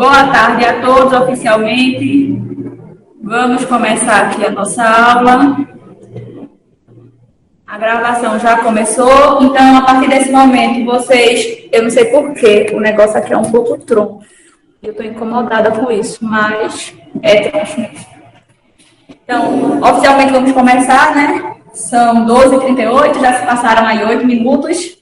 Boa tarde a todos oficialmente. Vamos começar aqui a nossa aula. A gravação já começou, então a partir desse momento vocês, eu não sei porquê, o negócio aqui é um pouco tronco. Eu estou incomodada com isso, mas é tronco mesmo. Então, oficialmente vamos começar, né? São 12h38, já se passaram aí 8 minutos,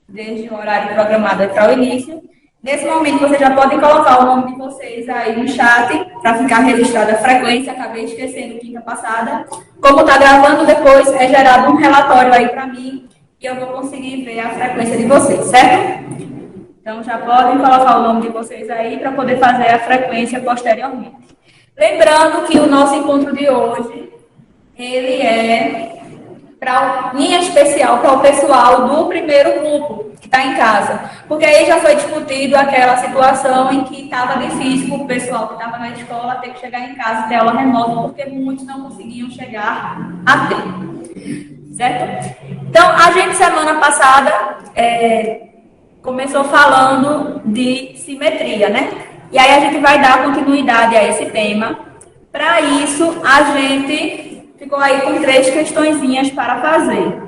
desde o horário programado para o início. Nesse momento, vocês já podem colocar o nome de vocês aí no chat, para ficar registrada a frequência. Acabei esquecendo quinta passada. Como está gravando, depois é gerado um relatório aí para mim, e eu vou conseguir ver a frequência de vocês, certo? Então, já podem colocar o nome de vocês aí, para poder fazer a frequência posteriormente. Lembrando que o nosso encontro de hoje, ele é em especial para o pessoal do primeiro grupo, que está em casa. Porque aí já foi discutido aquela situação em que estava difícil para o pessoal que estava na escola ter que chegar em casa e ter aula remota, porque muitos não conseguiam chegar a tempo. Certo? Então, a gente, semana passada, começou falando de simetria, né? E aí a gente vai dar continuidade a esse tema. Para isso, a gente ficou aí com 3 questõezinhas para fazer.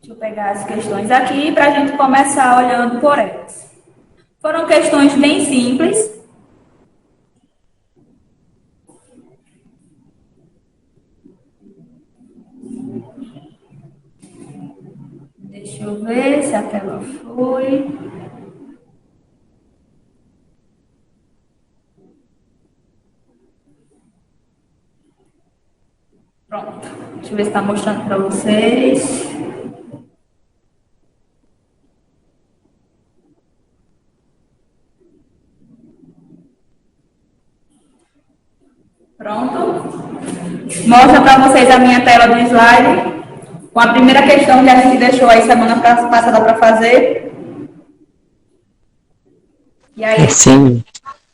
Deixa eu pegar as questões aqui para a gente começar olhando por elas. Foram questões bem simples. Deixa eu ver se a tela foi. Pronto. Deixa eu ver se está mostrando para vocês. Pronto. Mostra para vocês a minha tela do slide, com a primeira questão que a gente deixou aí semana passada para fazer. E aí? Sim.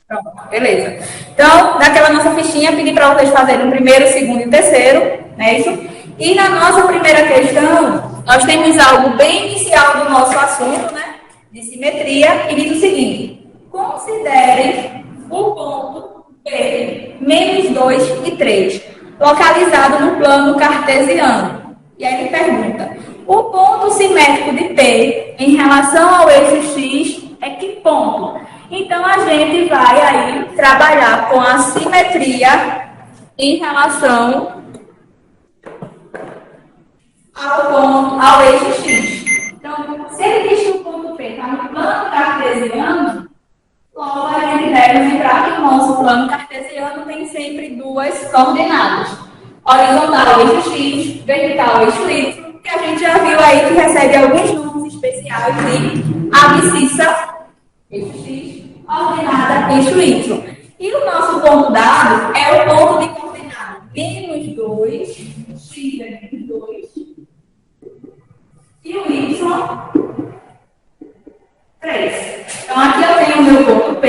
Pronto, beleza. Então, naquela nossa fichinha, pedi para vocês fazerem o primeiro, o segundo e o terceiro, não é isso? E na nossa primeira questão, nós temos algo bem inicial do nosso assunto, né? De simetria, que diz o seguinte: considere o ponto P, menos 2 e 3, localizado no plano cartesiano. E aí ele pergunta: o ponto simétrico de P em relação ao eixo X é que ponto? Então, a gente vai aí trabalhar com a simetria em relação ao eixo X. Então, se ele diz que o ponto P está no plano cartesiano, logo a gente deve lembrar que o nosso plano cartesiano tem sempre 2 coordenadas: horizontal, eixo X, vertical, eixo Y, que a gente já viu aí que recebe alguns nomes especiais de abscissa, eixo X, coordenada, eixo Y. E o nosso ponto dado é o ponto de coordenada menos 2, X é menos 2, e o Y, 3. Então, aqui eu tenho o meu ponto P.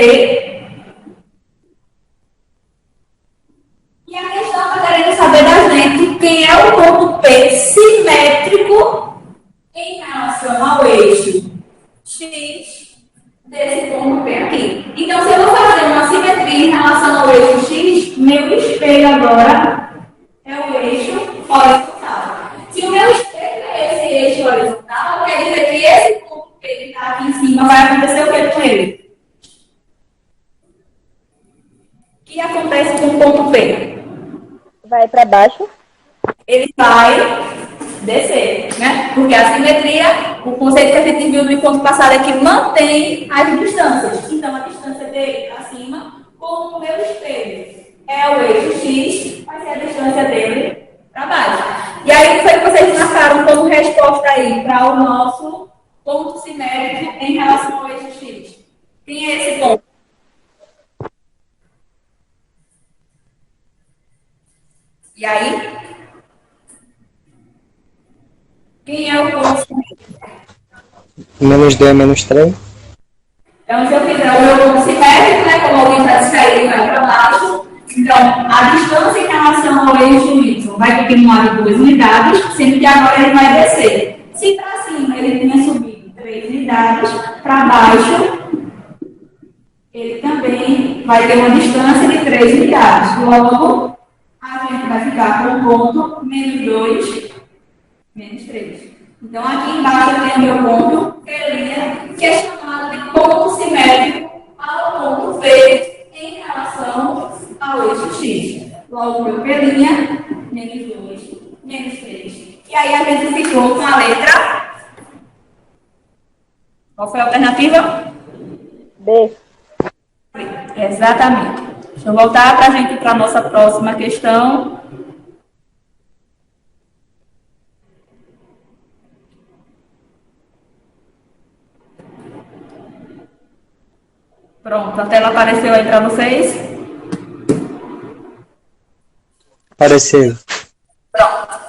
E a questão está querendo saber da gente quem é o ponto P simétrico em relação ao eixo X desse ponto P aqui. Então, se eu vou fazer uma simetria em relação ao eixo X, meu espelho agora é o eixo horizontal. Se o meu espelho é esse eixo horizontal, quer dizer que esse ponto P que está aqui em cima vai acontecer o que com ele? O que acontece com o ponto P? Vai para baixo. Ele vai descer, né? Porque a simetria, o conceito que a gente viu no encontro passado é que mantém as distâncias. Então, a distância dele acima, como o meu espelho é o eixo X, vai ser a distância dele para baixo. E aí, o que foi que vocês marcaram como resposta aí para o nosso ponto simétrico em relação ao eixo X? Quem é esse ponto? E aí? Quem é o ponto simétrico? Menos 2 menos 3. Então, se eu fizer o meu ponto simétrico, né, como alguém está sair, vai para baixo. Então, a distância em relação ao eixo Y vai continuar de 2 unidades, sendo que agora ele vai descer. Se para cima ele tinha subido 3 unidades, para baixo ele também vai ter uma distância de 3 unidades. Logo, a gente vai ficar com o ponto menos 2, menos 3. Então, aqui embaixo tem o meu ponto P', que é chamado de ponto simétrico ao ponto P em relação ao eixo X. Logo, meu P', menos 2, menos 3. E aí, a gente ficou com a letra... Qual foi a alternativa? B. Exatamente. Deixa eu voltar para a gente para a nossa próxima questão. Pronto, a tela apareceu aí para vocês? Apareceu. Pronto.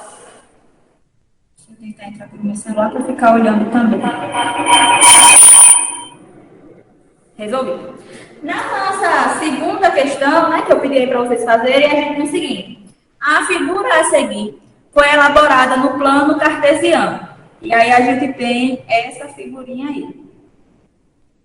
Deixa eu tentar entrar pelo meu celular para ficar olhando também. Resolvi. Na nossa segunda questão, né, que eu pedi para vocês fazerem, a gente tem o seguinte. A figura a seguir foi elaborada no plano cartesiano. E aí a gente tem essa figurinha aí.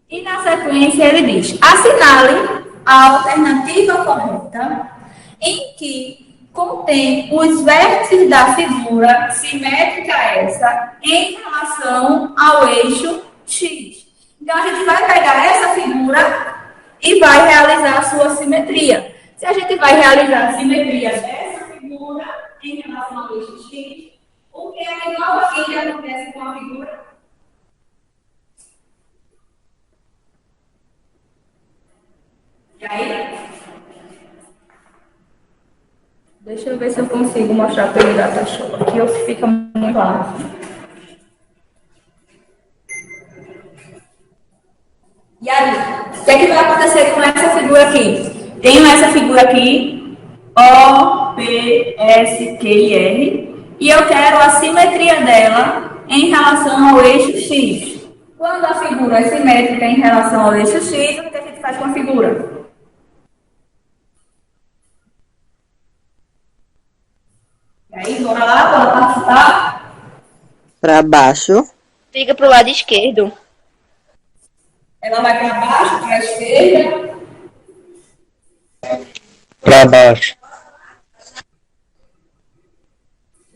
E na sequência ele diz, assinale a alternativa correta em que contém os vértices da figura simétrica essa em relação ao eixo X. Então, a gente vai pegar essa figura e vai realizar a sua simetria. Se a gente vai realizar a simetria dessa figura em relação ao eixo X, o que é que novamente acontece com a figura? E aí? Deixa eu ver se eu consigo mostrar pelo Datashow aqui ou se fica muito claro. E aí, o que é que vai acontecer com essa figura aqui? Tenho essa figura aqui, O, P, S, Q e R, e eu quero a simetria dela em relação ao eixo X. Quando a figura é simétrica em relação ao eixo X, o que a gente faz com a figura? E aí, bora lá, bora participar? Para baixo. Fica pro lado esquerdo. Ela vai para baixo, para a esquerda. Para baixo.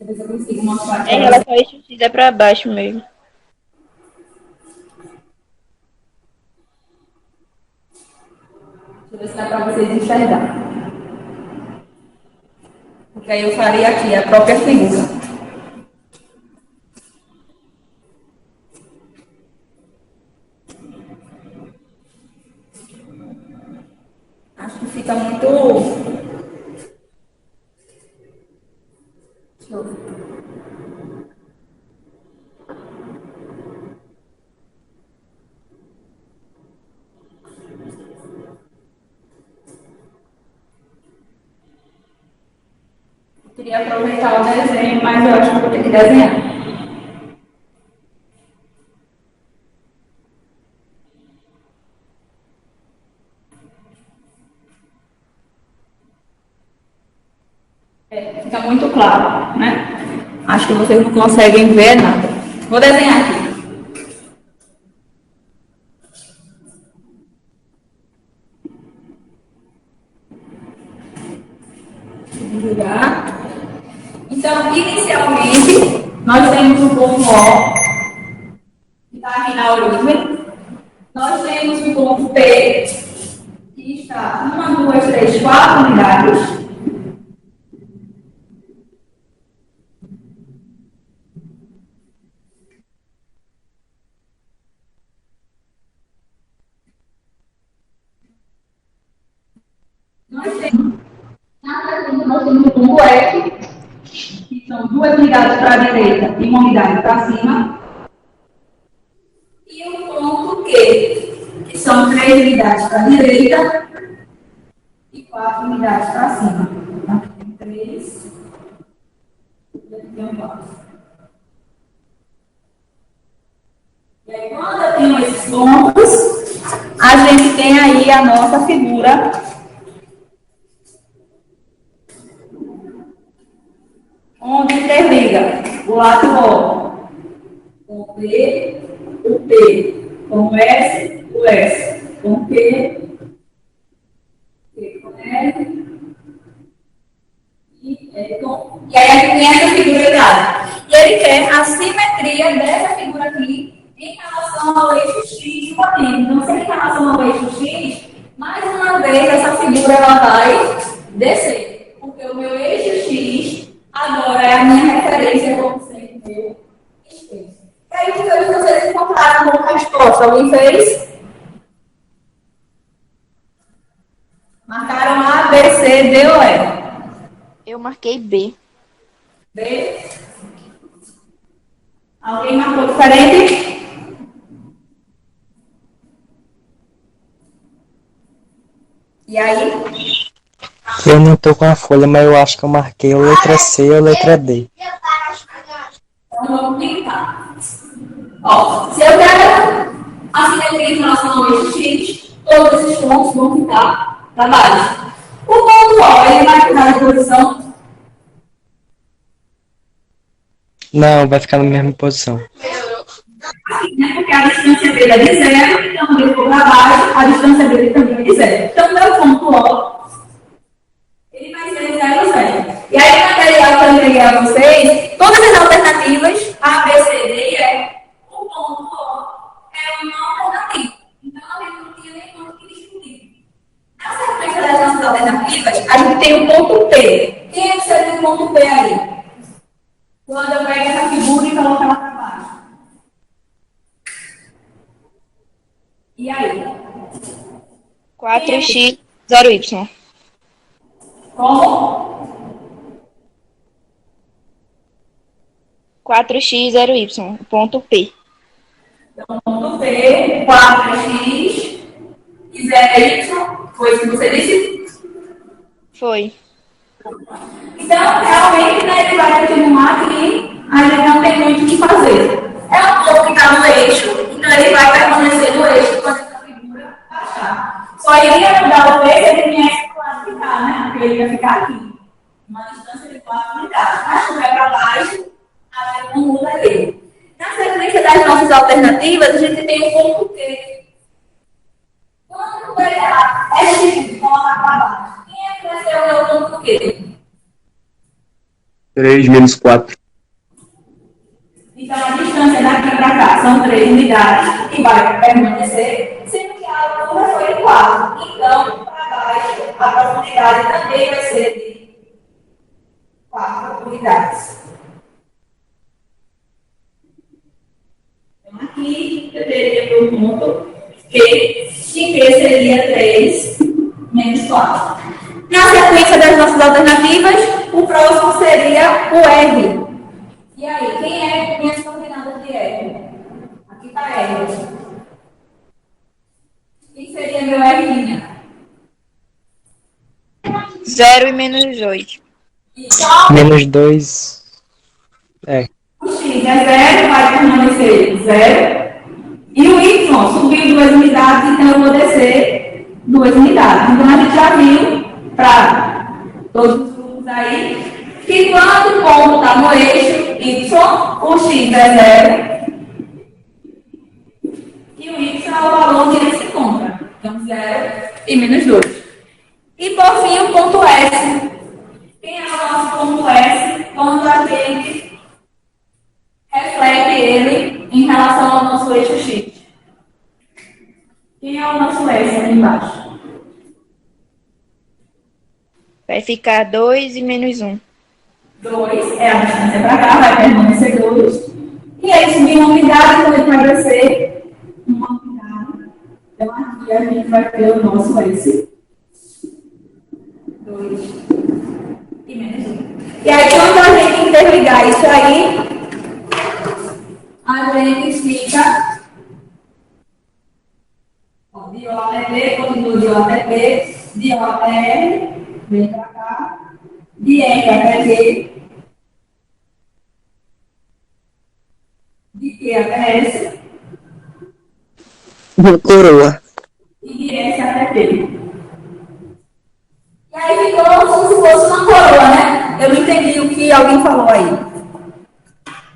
Deixa eu ver se eu consigo mostrar aqui. Em relação ao eixo X é pra baixo mesmo. Deixa eu ver se dá para vocês enxergar. Porque aí eu faria aqui a própria figura. Acho que fica muito... Deixa eu ver. Eu queria aproveitar o desenho, mas eu acho que vou ter que desenhar. Fica muito claro, né? Acho que vocês não conseguem ver nada. Vou desenhar aqui. Vou jogar. Então, inicialmente, nós temos um ponto O, que está aqui na origem. Nós temos um ponto P, que está 1, 2, 3, 4 unidades. Nós temos um ponto F, que são 2 unidades para a direita e 1 unidade para cima. E um ponto Q, que são 3 unidades para a direita e 4 unidades para cima. Aqui tem 3 e aqui tem 4. E aí, quando eu tenho esses pontos, a gente tem aí a nossa figura onde interliga o lado O com o P com o S com o Q E aí aqui tem essa figura grade. E ele quer a simetria dessa figura aqui em relação ao eixo X do potente. Então, se em relação ao eixo X, mais uma vez essa figura ela vai descer. Porque o meu eixo X agora é a minha referência como sendo o meu espaço. E aí, o que vocês encontraram como resposta? Alguém fez? Marcaram A, B, C, D ou E? Eu marquei B. B. Alguém marcou diferente? E aí? Eu não tô com a folha, mas eu acho que eu marquei a letra C ou a letra D. Então vamos tentar. Ó, se eu quero a simetria em relação ao eixo X, todos esses pontos vão ficar para baixo. O ponto O, ele vai ficar na posição. Não, vai ficar na mesma posição. Assim, né? Porque a distância dele é de zero, então ele for para baixo, a distância dele também é de zero. Então, meu ponto O, ele vai ser 0, 0. E aí, no material que eu entreguei a vocês, todas as alternativas, A, B, C, D e E, o ponto O é uma alternativa. Então, a gente não tinha nem ponto que discutir. Na sequência das nossas alternativas, a gente tem o ponto P. Quem é que seria o ponto P aí? Quando eu pego essa figura e coloco ela para baixo. E aí? 4x, 0y. Como? 4x, 0y. Ponto P. Então, ponto P, 4x e 0y. Foi isso que você disse? Foi. Então, realmente, né, ele vai continuar aqui, a gente não tem muito o que fazer. É um ponto que está no eixo, então ele vai permanecer no eixo quando essa figura baixar. Só iria mudar o P se ele viesse classificar, né? Porque ele ia ficar aqui. Uma distância de 4 unidades. Mas se vai para baixo, a gente não muda ele. Na sequência das nossas alternativas, a gente tem o ponto Q. Quando vai errar, é difícil colocar para baixo. Quem é que vai ser o meu ponto Q? 3 menos 4. Então, a distância daqui para cá são 3 unidades que vai permanecer, sendo que a altura foi de 4. Então, para baixo, a profundidade também vai ser de 4 unidades. Então, aqui eu teria meu ponto Q, que Q seria 3 menos 4. Na sequência das nossas alternativas, o próximo seria o R. E aí, quem é minhas coordenadas de R? Aqui está R. Quem seria meu R'? 0 e menos 8. Menos 2. É. O X é 0, vai permanecer 0. E o Y subiu 2 unidades, então eu vou descer 2 unidades. Então a gente já viu, para todos os grupos aí, que quando o ponto está no eixo Y, o X é 0 e o Y é o valor onde ele se encontra. Então 0 e menos 2. E por fim o ponto S. Quem é o nosso ponto S quando a gente reflete ele em relação ao nosso eixo X? Quem é o nosso S aqui embaixo? Vai ficar 2 e menos 1. 2 é a distância para cá, vai permanecer 2. E ele subiu uma unidade, então ele vai descer uma unidade. Então aqui a gente vai ter o nosso S. 2 e menos 1. E aí, quando a gente interligar isso aí, a gente fica. Ó, de O até P, continua de O até P, de O até R, vem para cá, de R até Q, de Q até S Coroa. e de S até P. E aí ficou como se fosse uma coroa, né? Eu não entendi o que alguém falou aí.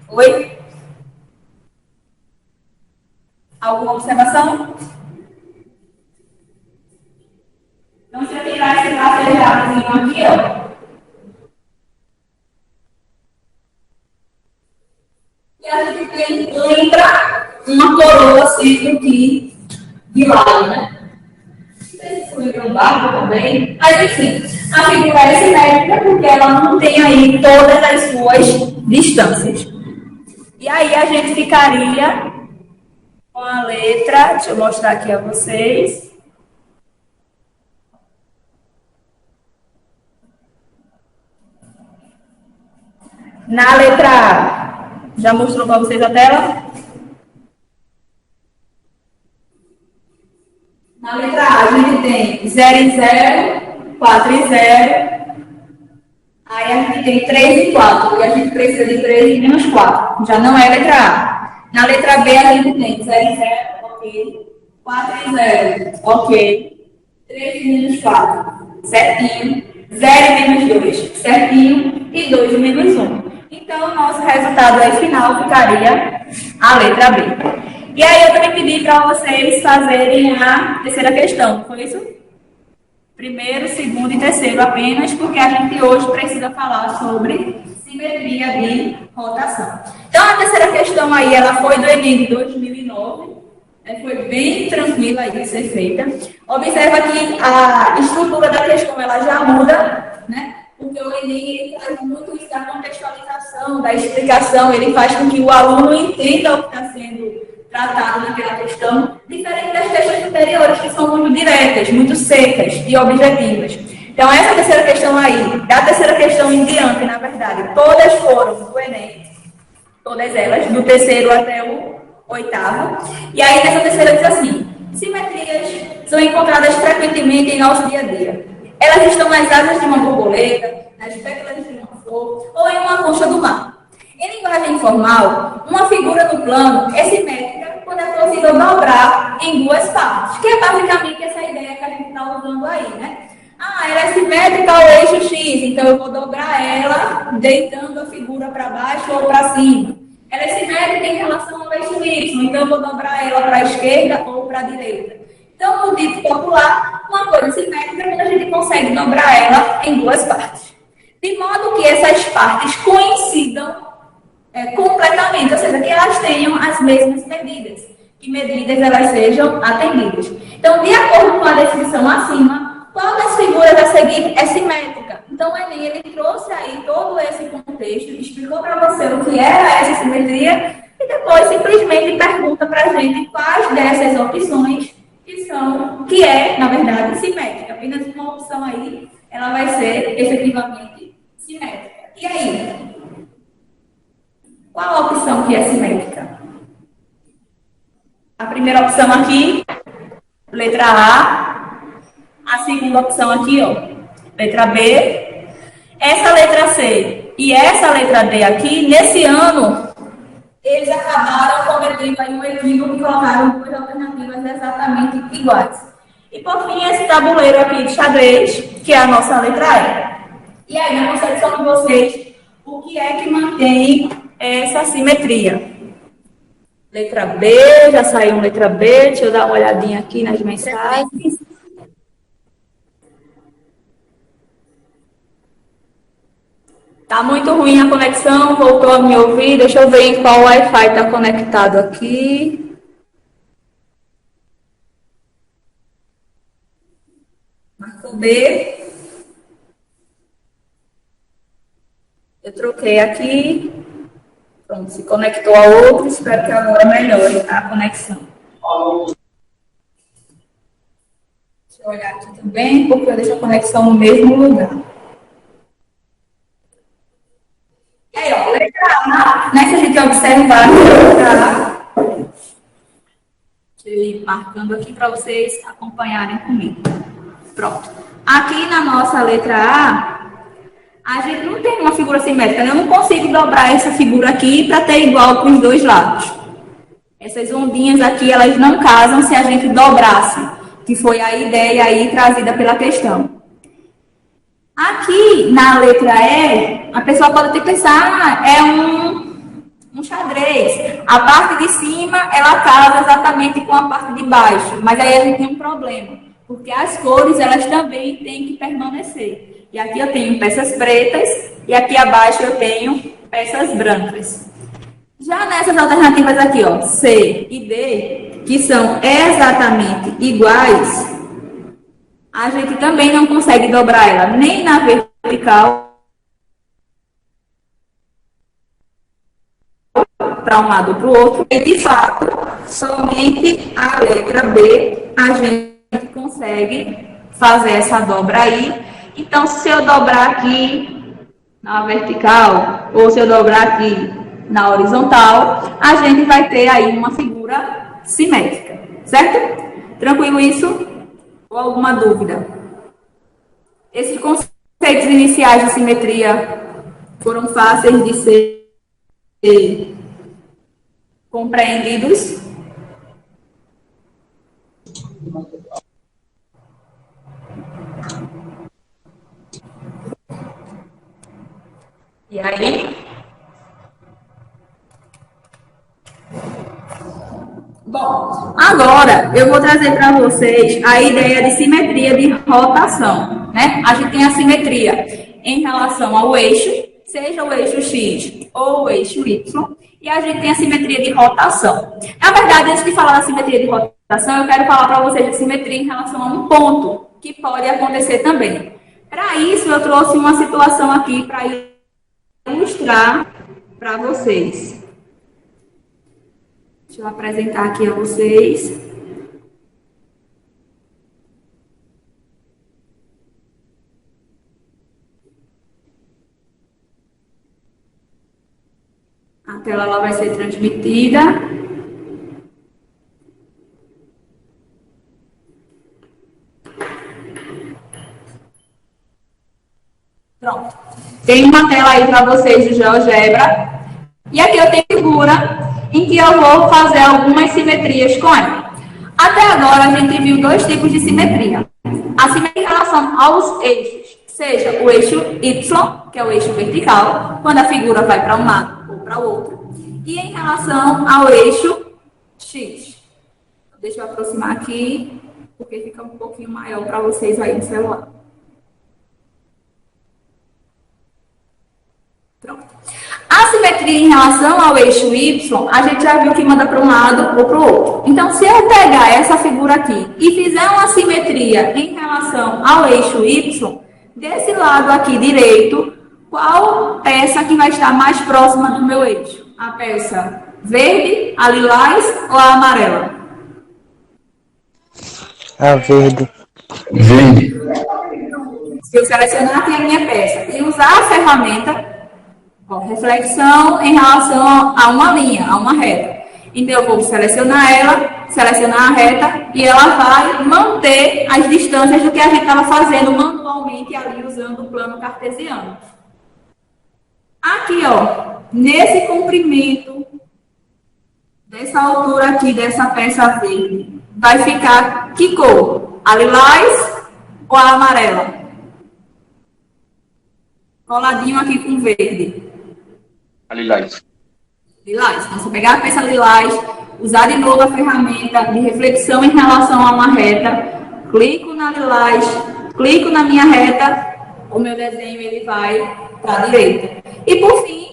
Oi? Alguma observação? Então, se eu tirar esse braço E a gente lembra uma coroa assim aqui de lado, né? Vocês lembram o barco também? Mas enfim, a figura é simétrica porque ela não tem aí todas as suas distâncias. E aí a gente ficaria com a letra, deixa eu mostrar aqui a vocês. Na letra A, já mostrou para vocês a tela? Na letra A, a gente tem 0 e 0, 4 e 0. Aí a gente tem 3 e 4. E a gente precisa de 3 e menos 4. Já não é letra A. Na letra B, a gente tem 0 e 0, ok. 4 e 0, ok. 3 e menos 4, certinho. 0 e menos 2, certinho. E 2 e menos 1. Então, o nosso resultado aí final ficaria a letra B. E aí, eu também pedi para vocês fazerem a terceira questão, foi isso? Primeiro, segundo e terceiro apenas, porque a gente hoje precisa falar sobre simetria de rotação. Então, a terceira questão aí, ela foi do Enem de 2009. Foi bem tranquila aí de ser feita. Observa que a estrutura da questão, ela já muda, né? Porque o Enem, ele faz muito isso da contextualização, da explicação, ele faz com que o aluno entenda o que está sendo tratado naquela questão, diferente das questões anteriores, que são muito diretas, muito secas e objetivas. Então, essa terceira questão aí, da terceira questão em diante, na verdade, todas foram do Enem, todas elas, do terceiro até o oitavo. E aí, nessa terceira diz assim: simetrias são encontradas frequentemente em nosso dia a dia. Elas estão nas asas de uma borboleta, nas pétalas de uma flor ou em uma concha do mar. Em linguagem informal, uma figura no plano é simétrica quando é possível dobrar em duas partes, que é basicamente essa ideia que a gente está usando aí, né? Ah, ela é simétrica ao eixo X, então eu vou dobrar ela deitando a figura para baixo ou para cima. Ela é simétrica em relação ao eixo Y, então eu vou dobrar ela para a esquerda ou para a direita. Então, no dito popular, uma coisa simétrica é quando a gente consegue dobrar ela em duas partes. De modo que essas partes coincidam completamente, ou seja, que elas tenham as mesmas medidas, que medidas elas sejam atendidas. Então, de acordo com a descrição acima, qual das figuras a seguir é simétrica? Então, o Enem, ele trouxe aí todo esse contexto, explicou para você o que era essa simetria e depois simplesmente pergunta para a gente quais dessas opções que é, na verdade, simétrica. Apenas uma opção aí, ela vai ser efetivamente simétrica. E aí? Qual a opção que é simétrica? A primeira opção aqui, letra A. A segunda opção aqui, ó, letra B. Essa letra C e essa letra D aqui, nesse ano, eles acabaram cometendo aí um equívoco e colocaram duas alternativas exatamente iguais. E por fim, esse tabuleiro aqui de xadrez, que é a nossa letra E. E aí, na concepção de vocês, o que é que mantém essa simetria? Letra B, já saiu letra B, deixa eu dar uma olhadinha aqui nas mensagens. Tá muito ruim a conexão, voltou a me ouvir, deixa eu ver em qual Wi-Fi está conectado aqui. Marcou B. Eu troquei aqui. Pronto, se conectou a outro, espero que agora melhore a conexão. Deixa eu olhar aqui também, porque eu deixo a conexão no mesmo lugar. E aí, ó, letra A, né, que a gente observar a letra A. Deixa eu ir marcando aqui para vocês acompanharem comigo. Pronto. Aqui na nossa letra A gente não tem uma figura simétrica, né? Eu não consigo dobrar essa figura aqui para ter igual para os dois lados. Essas ondinhas aqui, elas não casam se a gente dobrasse, que foi a ideia aí trazida pela questão. Aqui, na letra E, a pessoa pode até pensar, é um xadrez. A parte de cima, ela casa exatamente com a parte de baixo, mas aí a gente tem um problema, porque as cores, elas também têm que permanecer. E aqui eu tenho peças pretas e aqui abaixo eu tenho peças brancas. Já nessas alternativas aqui, ó, C e D, que são exatamente iguais, a gente também não consegue dobrar ela nem na vertical para um lado ou para o outro. E, de fato, somente a letra B a gente consegue fazer essa dobra aí. Então, se eu dobrar aqui na vertical ou se eu dobrar aqui na horizontal, a gente vai ter aí uma figura simétrica, certo? Tranquilo isso? Ou alguma dúvida? Esses conceitos iniciais de simetria foram fáceis de ser compreendidos? E aí? Bom, agora eu vou trazer para vocês a ideia de simetria de rotação, né? A gente tem a simetria em relação ao eixo, seja o eixo X ou o eixo Y, e a gente tem a simetria de rotação. Na verdade, antes de falar da simetria de rotação, eu quero falar para vocês de simetria em relação a um ponto, que pode acontecer também. Para isso, eu trouxe uma situação aqui para ilustrar para vocês. Deixa eu apresentar aqui a vocês. A tela ela vai ser transmitida. Pronto. Tem uma tela aí para vocês de GeoGebra. E aqui eu tenho figura em que eu vou fazer algumas simetrias com ela. Até agora a gente viu dois tipos de simetria. A simetria em relação aos eixos, seja o eixo Y, que é o eixo vertical, quando a figura vai para um lado ou para o outro, e em relação ao eixo X. Deixa eu aproximar aqui, porque fica um pouquinho maior para vocês aí no celular. Pronto. A simetria em relação ao eixo Y, a gente já viu que manda para um lado ou para o outro. Então, se eu pegar essa figura aqui e fizer uma simetria em relação ao eixo Y, desse lado aqui direito, qual peça que vai estar mais próxima do meu eixo? A peça verde, a lilás ou a amarela? A verde. Verde. Se eu selecionar aqui a minha peça e usar a ferramenta, ó, reflexão em relação a uma linha, a uma reta. Então, eu vou selecionar ela, selecionar a reta, e ela vai manter as distâncias do que a gente estava fazendo manualmente ali, usando o plano cartesiano. Aqui, ó, nesse comprimento, dessa altura aqui, dessa peça verde, vai ficar que cor? A lilás ou a amarela? Coladinho aqui com verde. A lilás. Lilás. Então, se eu pegar a peça lilás, usar de novo a ferramenta de reflexão em relação a uma reta, clico na lilás, clico na minha reta, o meu desenho ele vai para a direita. E por fim,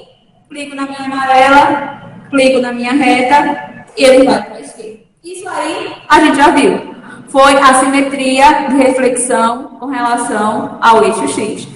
clico na minha amarela, clico na minha reta e ele vai para a esquerda. Isso aí a gente já viu. Foi a simetria de reflexão com relação ao eixo X.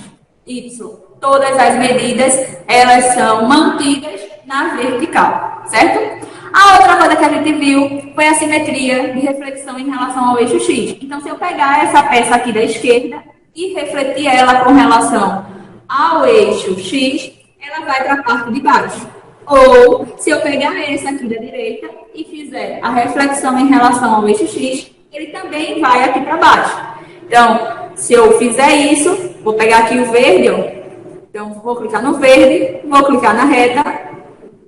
Y. Todas as medidas, elas são mantidas na vertical, certo? A outra coisa que a gente viu foi a simetria de reflexão em relação ao eixo X. Então, se eu pegar essa peça aqui da esquerda e refletir ela com relação ao eixo X, ela vai para a parte de baixo. Ou, se eu pegar essa aqui da direita e fizer a reflexão em relação ao eixo X, ele também vai aqui para baixo. Então, se eu fizer isso, vou pegar aqui o verde, ó. Então, vou clicar no verde, vou clicar na reta,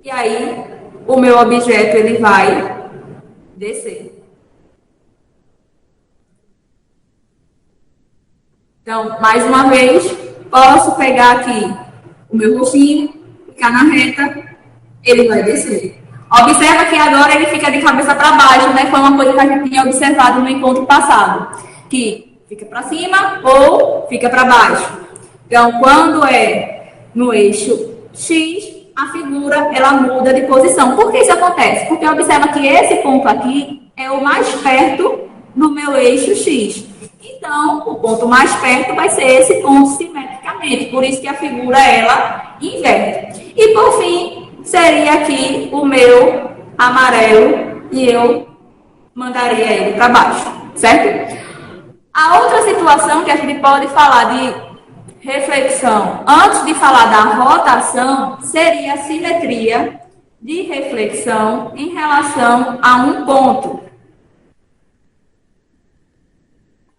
e aí o meu objeto ele vai descer. Então, mais uma vez, posso pegar aqui o meu rostinho, clicar na reta, ele vai descer. Observa que agora ele fica de cabeça para baixo, né? Foi uma coisa que a gente tinha observado no encontro passado, que fica para cima ou fica para baixo. Então, quando é no eixo X, a figura ela muda de posição. Por que isso acontece? Porque observa que esse ponto aqui é o mais perto do meu eixo X. Então, o ponto mais perto vai ser esse ponto simetricamente. Por isso que a figura ela inverte. E por fim, seria aqui o meu amarelo e eu mandaria ele para baixo, certo? A outra situação que a gente pode falar de reflexão, antes de falar da rotação, seria a simetria de reflexão em relação a um ponto.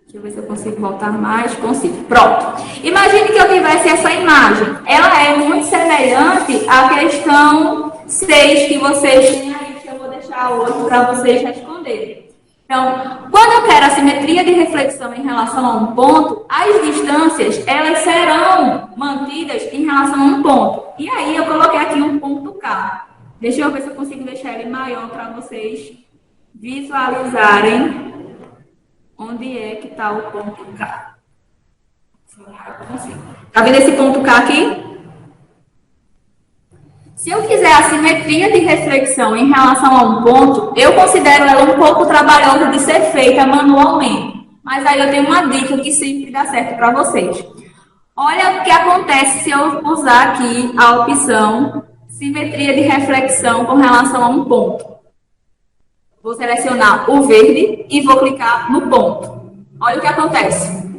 Deixa eu ver se eu consigo voltar mais. Consigo. Pronto. Imagine que eu tivesse essa imagem. Ela é muito semelhante à questão 6 que vocês têm aí, que eu vou deixar hoje para vocês responderem. Então, quando eu quero a simetria de reflexão em relação a um ponto, as distâncias, elas serão mantidas em relação a um ponto. E aí, eu coloquei aqui um ponto K. Deixa eu ver se eu consigo deixar ele maior para vocês visualizarem onde é que está o ponto K. Está vendo esse ponto K aqui? Se eu quiser a simetria de reflexão em relação a um ponto, eu considero ela um pouco trabalhosa de ser feita manualmente. Mas aí eu tenho uma dica que sempre dá certo para vocês. Olha o que acontece se eu usar aqui a opção simetria de reflexão com relação a um ponto. Vou selecionar o verde e vou clicar no ponto. Olha o que acontece.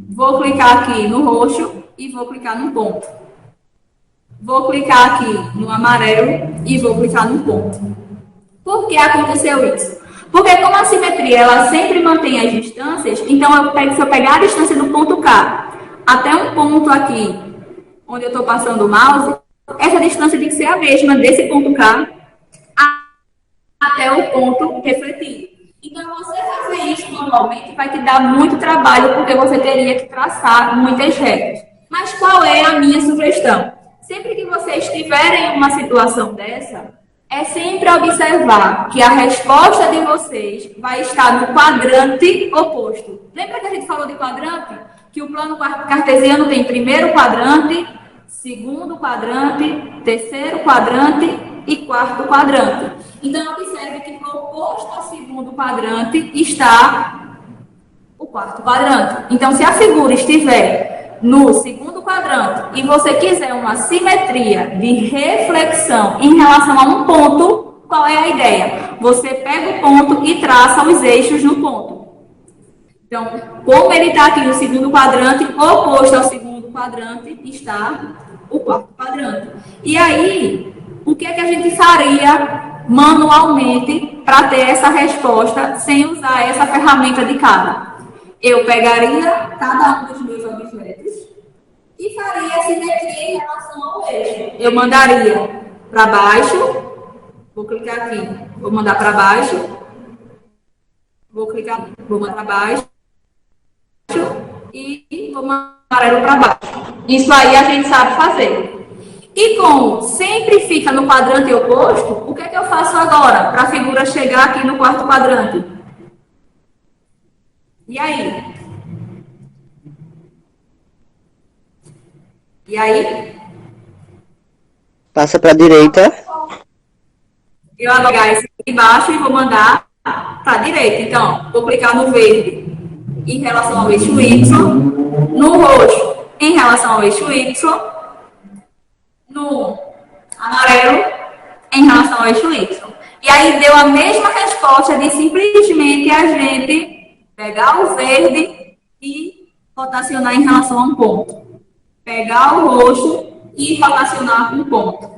Vou clicar aqui no roxo e vou clicar no ponto. Vou clicar aqui no amarelo e vou clicar no ponto. Por que aconteceu isso? Porque como a simetria ela sempre mantém as distâncias, então se eu pegar a distância do ponto K até um ponto aqui, onde eu estou passando o mouse, essa distância tem que ser a mesma desse ponto K até o ponto refletido. Então, você fazer isso manualmente vai te dar muito trabalho, porque você teria que traçar muitas retas. Mas qual é a minha sugestão? Sempre que vocês tiverem uma situação dessa, é sempre observar que a resposta de vocês vai estar no quadrante oposto. Lembra que a gente falou de quadrante? Que o plano cartesiano tem primeiro quadrante, segundo quadrante, terceiro quadrante e quarto quadrante. Então, observe que no oposto ao segundo quadrante está o quarto quadrante. Então, se a figura estiver no segundo quadrante e você quiser uma simetria de reflexão em relação a um ponto, qual é a ideia? Você pega o ponto e traça os eixos no ponto. Então, como ele está aqui no segundo quadrante, oposto ao segundo quadrante está o quarto quadrante. E aí, o que é que a gente faria manualmente para ter essa resposta sem usar essa ferramenta de cada? Eu pegaria cada um dos meus objetos e faria simetria em relação ao eixo. Eu mandaria para baixo, vou clicar aqui, vou mandar para baixo, vou clicar, vou mandar para baixo e vou mandar amarelo para baixo. Isso aí a gente sabe fazer. E como sempre fica no quadrante oposto, o que é que eu faço agora para a figura chegar aqui no quarto quadrante? E aí? E aí? Passa para a direita. Eu vou pegar esse aqui embaixo e vou mandar para a direita. Então, vou clicar no verde em relação ao eixo Y, no roxo em relação ao eixo Y, no amarelo em relação ao eixo Y. E aí deu a mesma resposta de simplesmente a gente pegar o verde e rotacionar em relação a um ponto. Pegar o roxo e rotacionar com um ponto.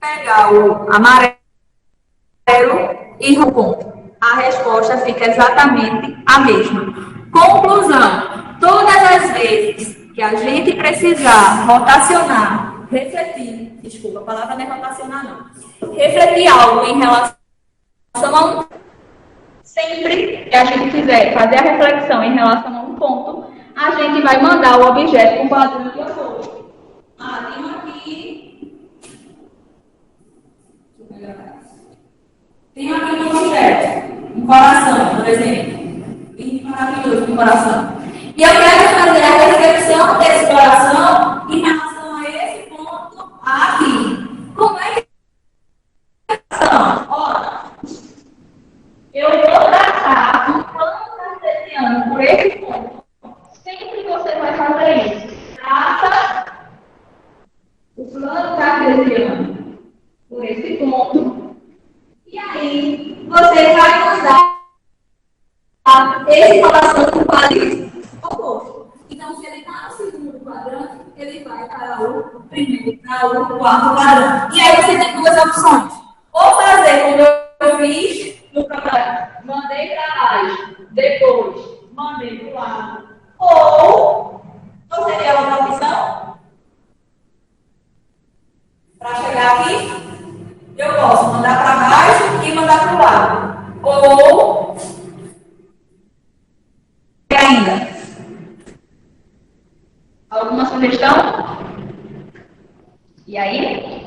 Pegar o amarelo e um ponto. A resposta fica exatamente a mesma. Conclusão. Todas as vezes que a gente precisar rotacionar, refletir, desculpa, a palavra não é rotacionar não, refletir algo em relação a um, sempre que a gente quiser fazer a reflexão em relação a um ponto, a gente vai mandar o objeto com o quadrante oposto. Tem aqui. Tem aqui um objeto, um coração, por exemplo. E maravilhoso, um coração. E eu quero fazer a reflexão desse coração em relação a esse ponto aqui. esse ponto. E aí, você vai usar esse coração do quadril oposto. Então, se ele está no segundo quadrante, ele vai para o primeiro, para o quarto quadrante. E aí você tem duas opções. Ou fazer como eu fiz no programa, mandei para baixo, depois mandei para o lado. Ou você quer outra opção? Para chegar aqui, eu posso mandar para baixo e mandar para o lado. Ou ainda. Alguma sugestão? E aí?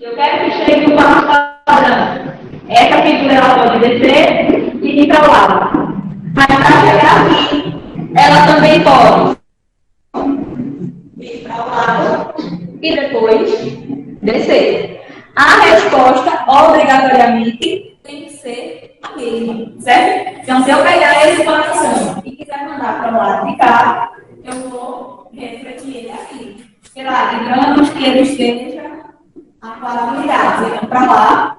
Eu quero que chegue no quarto quadrante. Essa figura ela pode descer e ir para o lado. Mas para chegar aqui, ela também pode ir para o lado e depois descer. A resposta, obrigatoriamente, tem que ser a mesma, certo? Então, se eu pegar esse coração e quiser mandar para o lado de cá, eu vou refletir ele aqui. Sei lá, lembramos que ele esteja a 4 unidades. Então, para lá,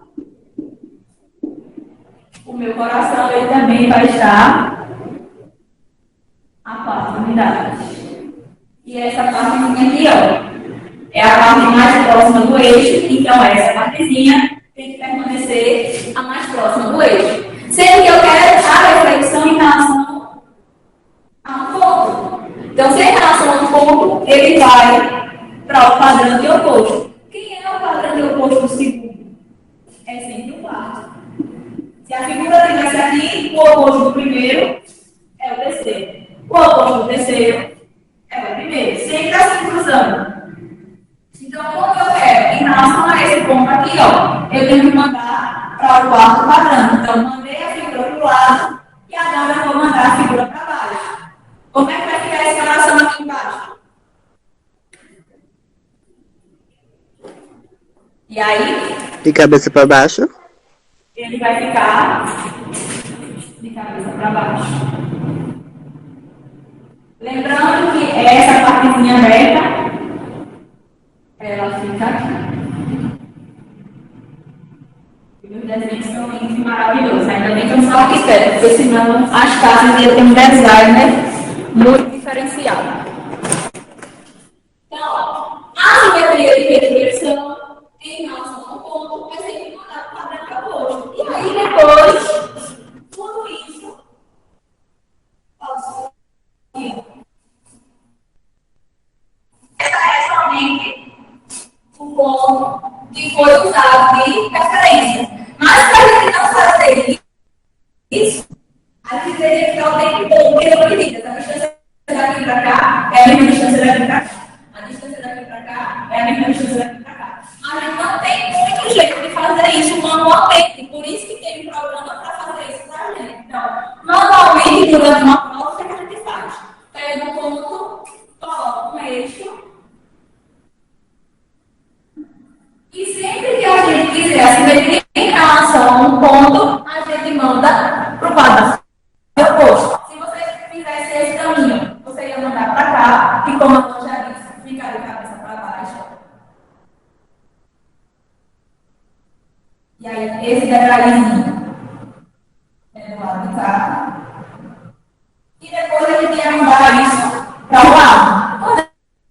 o meu coração ele também vai estar a 4 unidades. E essa partezinha aqui, ó, é a parte mais próxima do eixo, então essa partezinha tem que permanecer a mais próxima do eixo. Sendo que eu quero a reflexão em relação a um ponto. Então, se em relação a um ponto, ele vai para o quadrante oposto. Quem é o quadrante oposto do segundo? É sempre o quarto. Se a figura estivesse aqui, o oposto do primeiro é o terceiro. O oposto do terceiro é o primeiro. Sempre assim cruzando. Então, quando eu quero, em relação a esse ponto aqui, ó, eu tenho que mandar para o quarto quadrante. Então, mandei a figura para o lado e agora eu vou mandar a figura para baixo. Como é que vai ficar esse coração aqui embaixo? E aí? De cabeça para baixo. Ele vai ficar de cabeça para baixo. Lembrando que essa partezinha aberta, ela fica aqui. E os desenhos são lindos e maravilhosos. Ainda bem que eu não sou arquiteto, porque senão as casas iam ter um design muito diferenciado. Então, a simetria de reflexão em relação ao ponto vai ser que mandar para o quadrante oposto. E aí depois, tudo isso posso ir. Essa é somente o ponto que foi usado de referência. Mas para a gente não fazer isso, a gente teria que dar o tempo todo, porque eu acredito, a distância daqui para cá é a mesma distância daqui para cá. A distância daqui para cá é a mesma distância daqui para cá. A gente não tem muito jeito de fazer isso manualmente, por isso que tem um programa para fazer isso para a gente. Então, manualmente, durante uma prova, o que a gente faz? Pega um ponto, coloca um eixo, e sempre que a gente quiser a simetria em relação a um ponto, a gente manda para o quadrante oposto. Se você fizesse esse caminho, você ia mandar para cá, e como a já disse, ficar de cabeça para baixo. E aí, esse detalhezinho é do lado de cá. E depois a gente ia mandar isso para o lado. Quando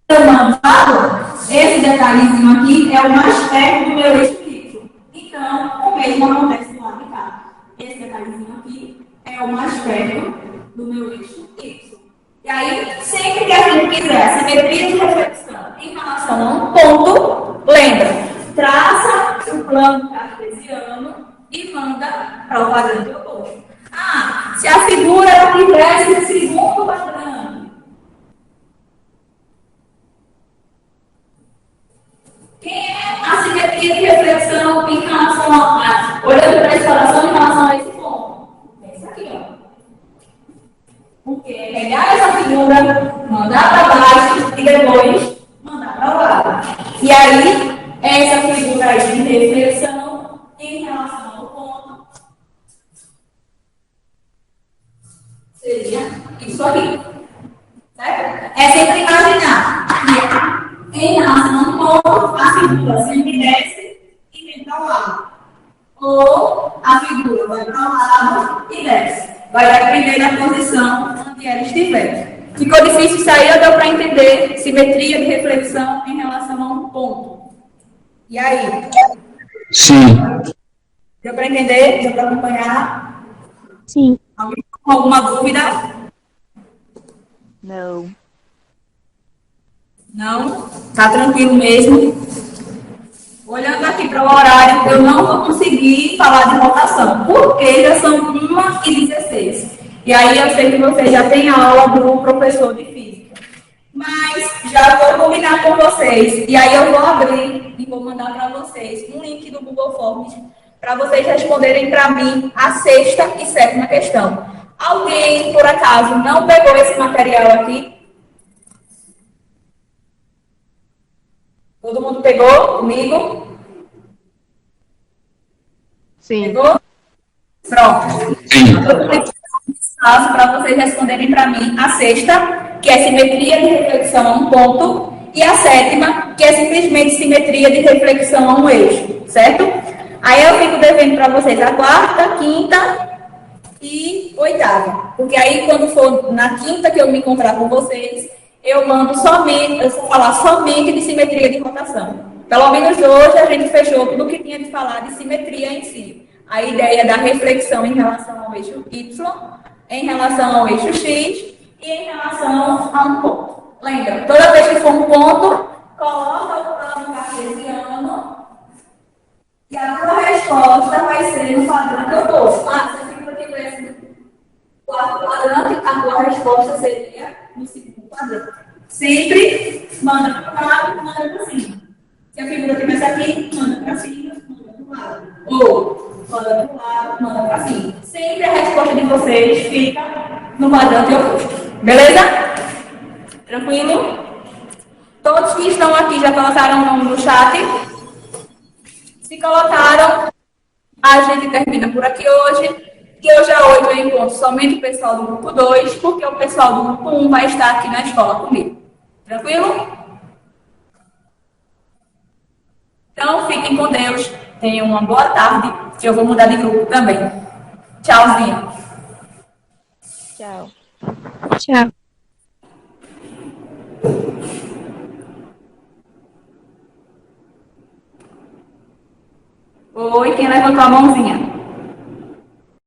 eu mando esse detalhezinho aqui é o mais perto do meu eixo fixo. Então, o mesmo acontece do lado de cá. Esse detalhezinho aqui é o mais perto do meu eixo fixo. E aí, sempre que a gente quiser a simetria de reflexão em relação a um ponto, lembra, traça o plano cartesiano e manda para o quadrante oposto. Ah, se a figura tivesse no segundo quadrante, quem é a simetria de reflexão em relação a olhando para esse coração em relação a esse ponto? Esse aqui, ó. Porque é pegar essa figura, mandar para baixo e depois mandar para o lado. E aí, essa figura aí de reflexão em relação ao ponto seria isso aqui. Certo? É sempre imaginar que em relação a um ponto, a figura sempre desce e vem para o lado. Ou a figura vai para o lado e desce. Vai depender da posição onde ela estiver. Ficou difícil isso aí ou deu para entender simetria de reflexão em relação a um ponto? E aí? Sim. Deu para entender? Deu para acompanhar? Sim. Alguém com alguma dúvida? Não. Não? Tá tranquilo mesmo? Olhando aqui para o horário, eu não vou conseguir falar de rotação, porque já são 1h16. E aí eu sei que você já tem aula do professor de física. Mas já vou combinar com vocês. E aí eu vou abrir e vou mandar para vocês um link do Google Forms para vocês responderem para mim a sexta e sétima questão. Alguém, por acaso, não pegou esse material aqui? Todo mundo pegou comigo? Sim. Pegou? Pronto. Sim. Espaço para vocês responderem para mim a sexta, que é simetria de reflexão a um ponto, e a sétima, que é simplesmente simetria de reflexão a um eixo, certo? Aí eu fico devendo para vocês a quarta, quinta e oitava. Porque aí, quando for na quinta que eu me encontrar com vocês, eu mando somente, eu vou falar somente de simetria de rotação. Pelo menos hoje a gente fechou tudo o que tinha de falar de simetria em si. A ideia da reflexão em relação ao eixo Y, em relação ao eixo X e em relação a um ponto. Lembra? Toda vez que for um ponto, coloca o plano cartesiano e a tua resposta vai ser no padrão que eu dou. Ah, se a figura tivesse no quarto quadrante, a tua resposta seria no segundo quadrante. Sempre manda para o lado, manda para cima. Se a figura tivesse aqui, manda para cima, manda para o lado. Ou manda para o lado, manda para cima. Sempre a resposta de vocês fica no quadrante oposto. Beleza? Tranquilo? Todos que estão aqui já colocaram o nome no chat? Se colocaram, a gente termina por aqui hoje. Que hoje à 8 eu encontro somente o pessoal do grupo 2, porque o pessoal do grupo 1 vai estar aqui na escola comigo. Tranquilo? Então, fiquem com Deus. Tenham uma boa tarde, que eu vou mudar de grupo também. Tchauzinho. Tchau. Tchau. Oi, quem levantou a mãozinha?